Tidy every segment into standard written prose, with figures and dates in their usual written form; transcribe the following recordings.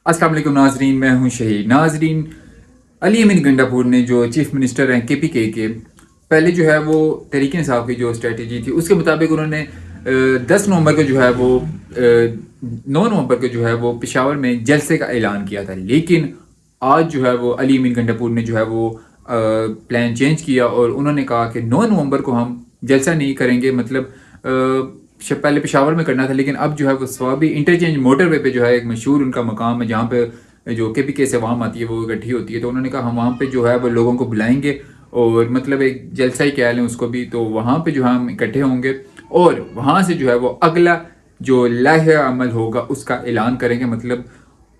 अस्सलाम वालेकुम नाजरीन, मैं हूं शहीद। नाजरीन, अली अमीन गंडापुर ने जो चीफ मिनिस्टर हैं KPK के, पहले जो है वो तहरीक इंसाफ की जो स्ट्रेटजी थी उसके मुताबिक उन्होंने 10 नवंबर को जो है वो 9 नवंबर को जो है वो पेशावर में जलसे का ऐलान किया था। लेकिन आज जो है वो अली अमीन गंडापुर ने जो है वो प्लान चेंज किया और उन्होंने कहा कि 9 नवंबर को हम जलसा नहीं करेंगे, मतलब पहले पेशावर में करना था, लेकिन अब जो है वो स्वाबी इंटरचेंज मोटरवे पे जो है एक मशहूर उनका मकाम है जहाँ पे जो KPK से अवाम आती है वो इकट्ठी होती है। तो उन्होंने कहा हम वहाँ पे जो है वो लोगों को बुलाएंगे और मतलब एक जलसा ही कह लें उसको भी, तो वहाँ पे जो है हम इकट्ठे होंगे और वहाँ से जो है वो अगला जो लाहे अमल होगा उसका ऐलान करेंगे। मतलब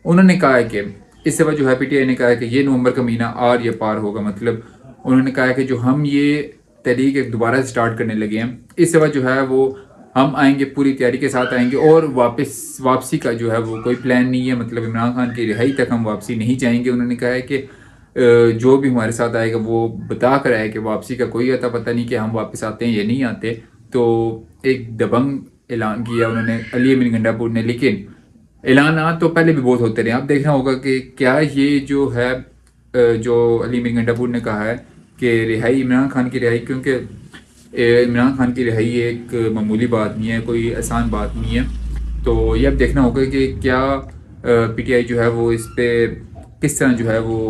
उन्होंने कहा है कि इस दफ़ा जो है PTI ने कहा है कि ये नवंबर का महीना आर या पार होगा। मतलब उन्होंने कहा है कि जो हम ये तहरीक एक दोबारा से स्टार्ट करने लगे हैं, इस दफ़ा जो है वो हम आएंगे, पूरी तैयारी के साथ आएंगे और वापसी का जो है वो कोई प्लान नहीं है। मतलब इमरान खान की रिहाई तक हम वापसी नहीं चाहेंगे। उन्होंने कहा है कि जो भी हमारे साथ आएगा वो बता कर आए कि वापसी का कोई अता पता नहीं कि हम वापस आते हैं या नहीं आते। तो एक दबंग ऐलान किया उन्होंने अली अमीन गंडापुर ने। लेकिन ऐलान तो पहले भी बहुत होते रहे, आप देखना होगा कि क्या ये जो है जो अली अमीन गंडापुर ने कहा है कि रिहाई, इमरान खान की रिहाई, क्योंकि इमरान खान की रिहाई एक मामूली बात नहीं है, कोई आसान बात नहीं है। तो ये अब देखना होगा कि क्या PTI जो है वो इस पे किस तरह जो है वो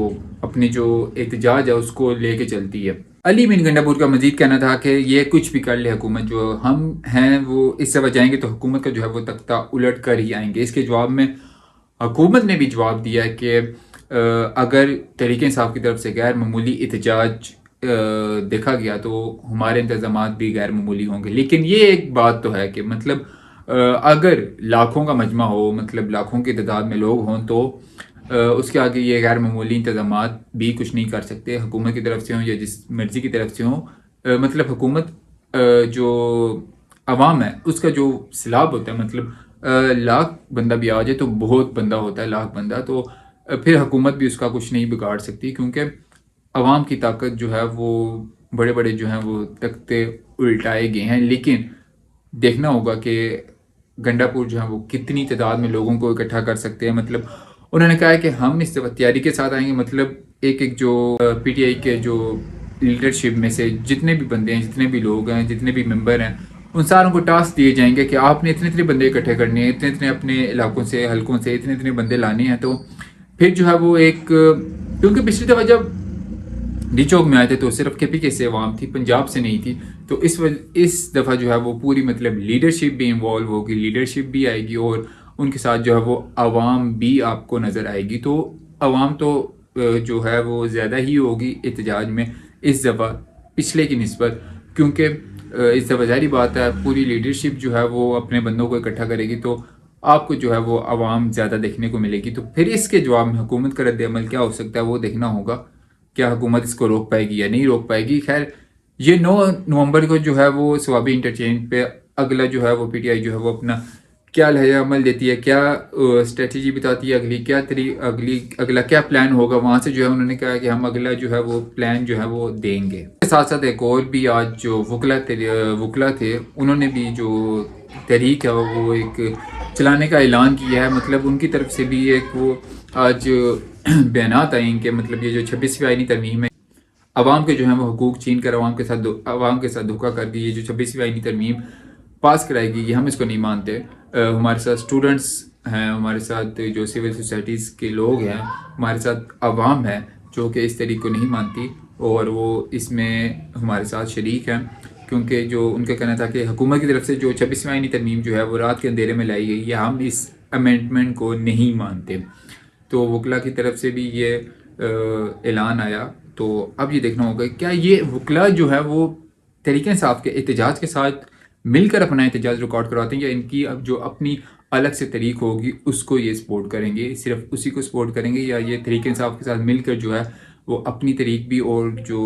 अपनी जो एहतजाज है उसको लेके चलती है। अली अमीन गंडापुर का मजीद कहना था कि ये कुछ भी कर ले हुकूमत, जो हम हैं वो इस दफ़ा जाएंगे तो हुकूमत का जो है वो तख्ता उलट कर ही आएंगे। इसके जवाब में हुकूमत ने भी जवाब दिया है कि अगर तहरीक इंसाफ की तरफ से गैर मामूली एहतजाज देखा गया तो हमारे इंतजामात भी गैर मामूली होंगे। लेकिन ये एक बात तो है कि मतलब अगर लाखों का मजमा हो, मतलब लाखों की तादाद में लोग हों, तो उसके आगे ये गैर मामूली इंतजामात भी कुछ नहीं कर सकते, हुकूमत की तरफ से हों या जिस मर्जी की तरफ से हों। मतलब हुकूमत जो अवाम है उसका जो सैलाब होता है, मतलब लाख बंदा भी आ जाए तो बहुत बंदा होता है, लाख बंदा, तो फिर हुकूमत भी उसका कुछ नहीं बिगाड़ सकती, क्योंकि अवाम की ताकत जो है वो बड़े बड़े जो हैं वो तख्ते उल्टाए गए हैं। लेकिन देखना होगा कि गंडापुर जो है वो कितनी तादाद में लोगों को इकट्ठा कर सकते हैं। मतलब उन्होंने कहा है कि हम इस तैयारी के साथ आएंगे। मतलब एक एक जो PTI के जो लीडरशिप में से जितने भी बंदे हैं, जितने भी लोग हैं, जितने भी मेंबर हैं, उन सारों को टास्क दिए जाएंगे कि आपने इतने इतने बंदे इकट्ठे करने हैं, इतने इतने अपने इलाकों से, हलकों से इतने इतने बंदे लाने हैं। तो फिर जो है वो एक, क्योंकि पिछली दफ़ा जब डी चौक में आए थे तो सिर्फ KPK से अवाम थी, पंजाब से नहीं थी। तो इस दफ़ा जो है वो पूरी मतलब लीडरशिप भी इन्वॉल्व होगी, लीडरशिप भी आएगी और उनके साथ जो है वो अवाम भी आपको नज़र आएगी। तो अवाम तो जो है वो ज़्यादा ही होगी एहतजाज में इस दफ़ा पिछले की निस्बत, क्योंकि इस दफ़ा ज़ाहिर बात है पूरी लीडरशिप जो है वो अपने बंदों को इकट्ठा करेगी, तो आपको जो है वो अवाम ज़्यादा देखने को मिलेगी। तो फिर इसके जवाब में हुकूमत का रद्द-ए-अमल क्या हो सकता है वो देखना होगा, क्या हुकूमत इसको रोक पाएगी या नहीं रोक पाएगी। खैर, ये 9 नवंबर को जो है वो स्वाबी इंटरचेंज पे अगला जो है वो PTI जो है वो अपना क्या लहजा अमल देती है, क्या स्ट्रेटजी बताती है, अगली क्या अगला क्या प्लान होगा, वहाँ से जो है उन्होंने कहा कि हम अगला जो है वो प्लान जो है वो देंगे। साथ साथ एक और भी आज जो वकला थे उन्होंने भी जो तहरीक है वो एक चलाने का ऐलान किया है। मतलब उनकी तरफ से भी एक वो आज बयानात आए कि मतलब ये जो 26वीं आईनी तरमीम है, अवाम के जो है वो हुकूक छीन कर अवाम के साथ धोखा कर दी। ये जो 26वीं आईनी तरमीम पास कराएगी ये हम इसको नहीं मानते। हमारे साथ स्टूडेंट्स हैं, हमारे साथ जो सिविल सोसाइटीज़ के लोग हैं, हमारे साथ अवाम है जो कि इस तरीके को नहीं मानती और वो इसमें हमारे साथ शरीक हैं, क्योंकि जो उनका कहना था कि हुकूमत की तरफ से जो 26वीं आईनी तरमीम जो है वो रात के अंधेरे में लाई गई है, हम इस अमेंडमेंट को नहीं मानते। तो वकला की तरफ से भी ये ऐलान आया। तो अब ये देखना होगा क्या ये वकला जो है वो तहरीक इंसाफ के एहतजाज के साथ मिलकर अपना एहतजाज रिकॉर्ड करवाते हैं, या इनकी अब जो अपनी अलग से तरीक होगी उसको ये सपोर्ट करेंगे, सिर्फ उसी को सपोर्ट करेंगे, या ये तहरीक इंसाफ के साथ मिलकर जो है वो अपनी तरीक भी और जो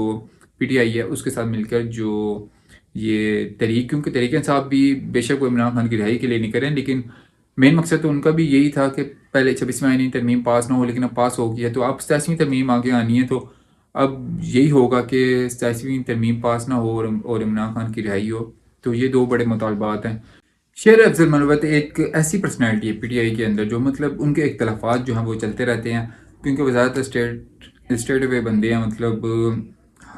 PTI है उसके साथ मिलकर जो ये तरीक, क्योंकि तहरीक इंसाफ भी बेशक वो इमरान खान की रिहाई के लिए नहीं करें, लेकिन मेन मकसद तो उनका भी यही था कि पहले 26वीं आईनी तरमीम पास ना हो, लेकिन अब पास हो गई है। तो अब 27वीं तरमीम आगे आनी है, तो अब यही होगा कि 27वीं तरमीम पास ना हो और इमरान खान की रिहाई हो। तो ये दो बड़े मुतालबात हैं। شیر افضل مروت ایک ایسی پرسنالٹی ہے پی ٹی آئی کے اندر جو مطلب ان کے اختلافات جو ہیں وہ چلتے رہتے ہیں، کیونکہ وزارت اسٹیٹ وے بندے ہیں، مطلب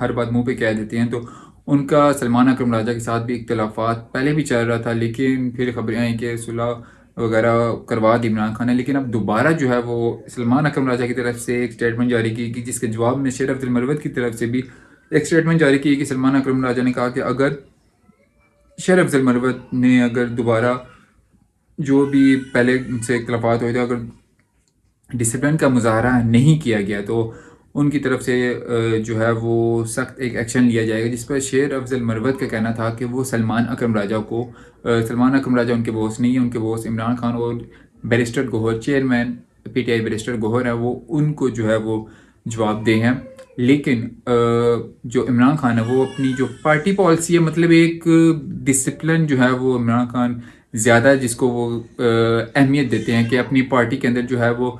ہر بات منہ پہ کہہ دیتے ہیں. تو ان کا سلمان اکرم راجہ کے ساتھ بھی اختلافات پہلے بھی چل رہا تھا، لیکن پھر خبریں آئیں کہ صلح وغیرہ کروا دی عمران خان نے. لیکن اب دوبارہ جو ہے وہ سلمان اکرم راجہ کی طرف سے ایک اسٹیٹمنٹ جاری کی جس کے جواب میں شیر افضل مروت کی طرف سے بھی ایک اسٹیٹمنٹ جاری کی کہ سلمان اکرم راجہ نے کہا کہ اگر شیر افضل مروت نے اگر دوبارہ جو بھی پہلے ان سے اختلافات ہوئے تھے اگر ڈسپلن کا مظاہرہ نہیں کیا گیا تو ان کی طرف سے جو ہے وہ سخت ایک ایکشن لیا جائے گا، جس پر شیر افضل مروت کا کہنا تھا کہ وہ سلمان اکرم راجہ ان کے باس نہیں ہیں، ان کے باس عمران خان اور barrister Gohar chairman P T I barrister Gohar ہیں، وہ ان کو جو ہے وہ جواب دہ ہیں. لیکن جو عمران خان ہے وہ اپنی جو پارٹی پالیسی ہے، مطلب ایک ڈسپلن جو ہے وہ عمران خان زیادہ جس کو وہ اہمیت دیتے ہیں کہ اپنی پارٹی کے اندر جو ہے وہ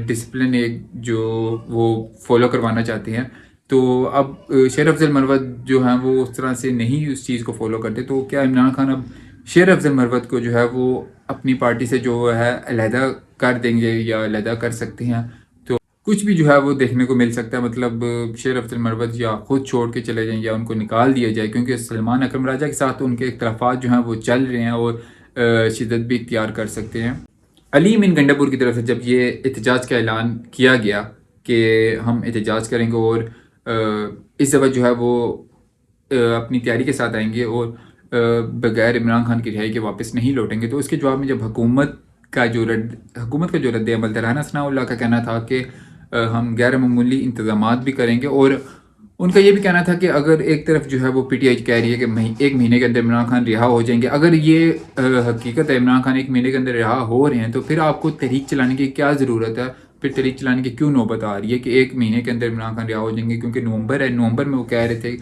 ڈسپلن ایک جو وہ فالو کروانا چاہتے ہیں. تو اب شیر افضل مروت جو ہیں وہ اس طرح سے نہیں اس چیز کو فالو کرتے، تو کیا عمران خان اب شیر افضل مروت کو جو ہے وہ اپنی پارٹی سے جو ہے علیحدہ کر دیں گے یا علیحدہ کر سکتے ہیں؟ تو کچھ بھی جو ہے وہ دیکھنے کو مل سکتا ہے، مطلب شیر افضل مروت یا خود چھوڑ کے چلے جائیں یا ان کو نکال دیا جائے، کیونکہ سلمان اکرم راجہ کے ساتھ ان کے اختلافات جو ہیں وہ چل رہے ہیں اور شدت بھی اختیار کر سکتے ہیں. علی امین گنڈا پور کی طرف سے جب یہ احتجاج کا اعلان کیا گیا کہ ہم احتجاج کریں گے اور اس دفعہ جو ہے وہ اپنی تیاری کے ساتھ آئیں گے اور بغیر عمران خان کی رہائی کے واپس نہیں لوٹیں گے، تو اس کے جواب میں جب حکومت کا جو رد عمل تھا، رانا ثناء اللہ کا کہنا تھا کہ ہم غیر معمولی انتظامات بھی کریں گے. اور ان کا یہ بھی کہنا تھا کہ اگر ایک طرف جو ہے وہ پی ٹی آئی کہہ رہی ہے کہ ایک مہینے کے اندر عمران خان رہا ہو جائیں گے، اگر یہ حقیقت ہے عمران خان ایک مہینے کے اندر رہا ہو رہے ہیں تو پھر آپ کو تحریک چلانے کی کیا ضرورت ہے؟ پھر تحریک چلانے کی کیوں نوبت آ رہی ہے کہ ایک مہینے کے اندر عمران خان رہا ہو جائیں گے؟ کیونکہ نومبر میں وہ کہہ رہے تھے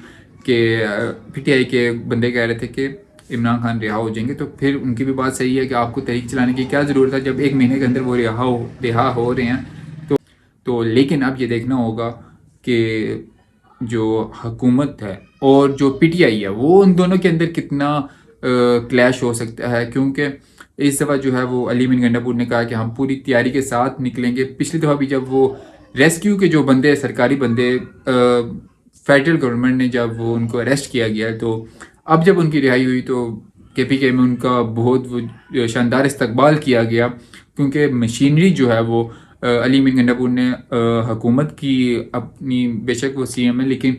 کہ پی ٹی آئی کے بندے کہہ رہے تھے کہ عمران خان رہا ہو جائیں گے. تو پھر ان کی بھی بات صحیح ہے کہ آپ کو تحریک چلانے کی کیا ضرورت ہے جب ایک مہینے کے اندر وہ رہا ہو رہے ہیں. تو لیکن اب یہ دیکھنا ہوگا کہ جو حکومت ہے اور جو پی ٹی آئی ہے وہ ان دونوں کے اندر کتنا کلیش ہو سکتا ہے، کیونکہ اس دفعہ جو ہے وہ علی امین گنڈا پور نے کہا کہ ہم پوری تیاری کے ساتھ نکلیں گے. پچھلی دفعہ بھی جب وہ ریسکیو کے جو بندے سرکاری بندے فیڈرل گورنمنٹ نے جب وہ ان کو اریسٹ کیا گیا، تو اب جب ان کی رہائی ہوئی تو کے پی کے میں ان کا بہت شاندار استقبال کیا گیا، کیونکہ مشینری جو ہے وہ علی امین گنڈا پور نے حکومت کی اپنی، بے شک وہ سی ایم ہے لیکن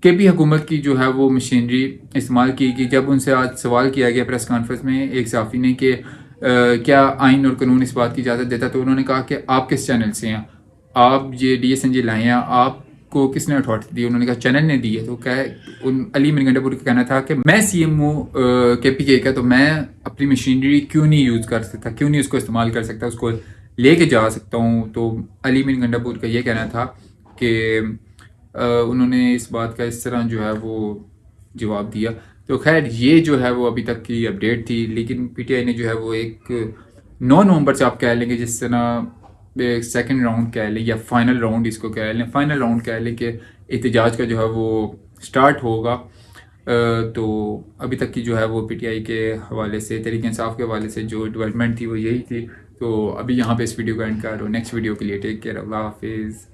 کے پی حکومت کی جو ہے وہ مشینری استعمال کی جب ان سے آج سوال کیا گیا پریس کانفرنس میں ایک صحافی نے کہ کیا آئین اور قانون اس بات کی اجازت دیتا، تو انہوں نے کہا کہ آپ کس چینل سے ہیں، آپ یہ ڈی ایس این جی لائے ہیں، آپ کو کس نے اتھارٹی دی؟ انہوں نے کہا چینل نے دی ہے. تو علی امین گنڈا پور کا کہنا تھا کہ میں سی ایم ہوں کے پی کے کا، تو میں اپنی مشینری کیوں نہیں یوز کر سکتا، کیوں نہیں اس کو استعمال کر سکتا، اس کو لے کے جا سکتا ہوں. تو علی امین گنڈا پور کا یہ کہنا تھا کہ انہوں نے اس بات کا اس طرح جو ہے وہ جواب دیا. تو خیر یہ جو ہے وہ ابھی تک کی اپڈیٹ تھی، لیکن پی ٹی آئی نے جو ہے وہ ایک 9 نومبر سے آپ کہہ لیں گے، جس طرح سیکنڈ راؤنڈ کہہ لیں یا فائنل راؤنڈ اس کو کہہ لیں، فائنل راؤنڈ کہہ لیں کہ احتجاج کا جو ہے وہ سٹارٹ ہوگا. تو ابھی تک کی جو ہے وہ پی ٹی آئی کے حوالے سے، تحریک انصاف کے حوالے سے جو ڈیولپمنٹ تھی وہ یہی تھی. تو ابھی یہاں پہ اس ویڈیو کا اینڈ کر رہا ہوں. نیکسٹ ویڈیو کے لیے ٹیک کیئر، اللہ حافظ.